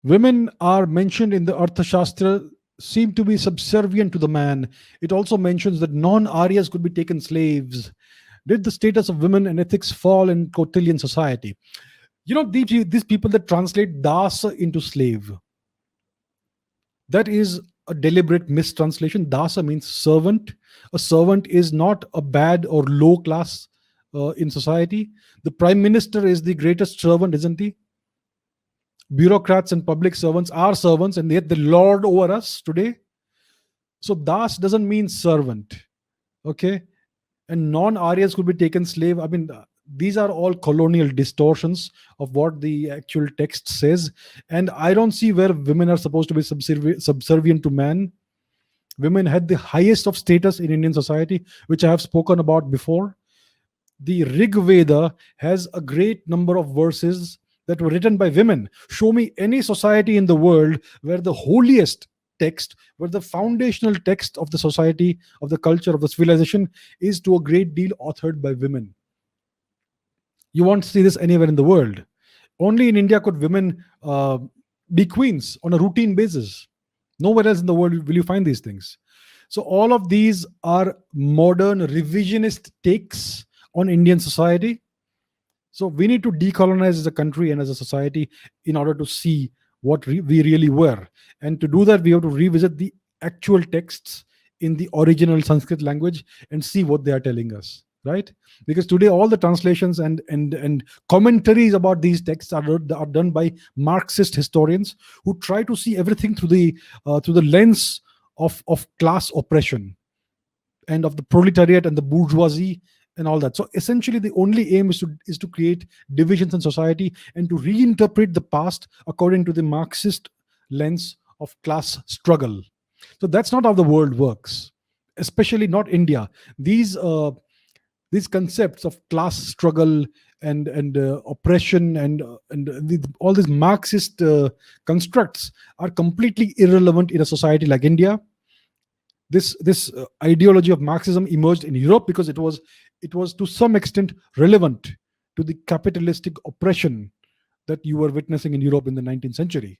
Women are mentioned in the Arthashastra seem to be subservient to the man. It also mentions that non-Aryas could be taken slaves. Did the status of women and ethics fall in Kautilyan society? These people that translate das into slave, that is a deliberate mistranslation. Dasa means servant. A servant is not a bad or low class in society. The prime minister is the greatest servant, isn't he? Bureaucrats and public servants are servants, and yet they lord over us today. So das doesn't mean servant. Okay. And non-Aryas could be taken slave. I mean, these are all colonial distortions of what the actual text says. And I don't see where women are supposed to be subservient to man. Women had the highest of status in Indian society, which I have spoken about before. The Rig Veda has a great number of verses that were written by women. Show me any society in the world where the holiest text, where the foundational text of the society, of the culture, of the civilization is to a great deal authored by women. You won't see this anywhere in the world. Only in India could women be queens on a routine basis. Nowhere else in the world will you find these things. So all of these are modern revisionist takes on Indian society. So we need to decolonize as a country and as a society in order to see what we really were. And to do that, we have to revisit the actual texts in the original Sanskrit language and see what they are telling us, right? Because today all the translations and commentaries about these texts are done by Marxist historians who try to see everything through the lens of class oppression and of the proletariat and the bourgeoisie and all that. So essentially the only aim is to create divisions in society and to reinterpret the past according to the Marxist lens of class struggle. So that's not how the world works, especially not India. These concepts of class struggle and oppression and all these Marxist constructs are completely irrelevant in a society like India. This ideology of Marxism emerged in Europe because it was to some extent relevant to the capitalistic oppression that you were witnessing in Europe in the 19th century.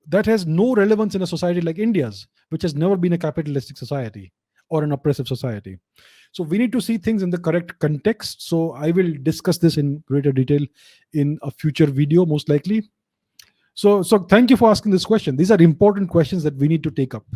That has no relevance in a society like India's, which has never been a capitalistic society or an oppressive society. So we need to see things in the correct context. So I will discuss this in greater detail in a future video, most likely. So thank you for asking this question. These are important questions that we need to take up.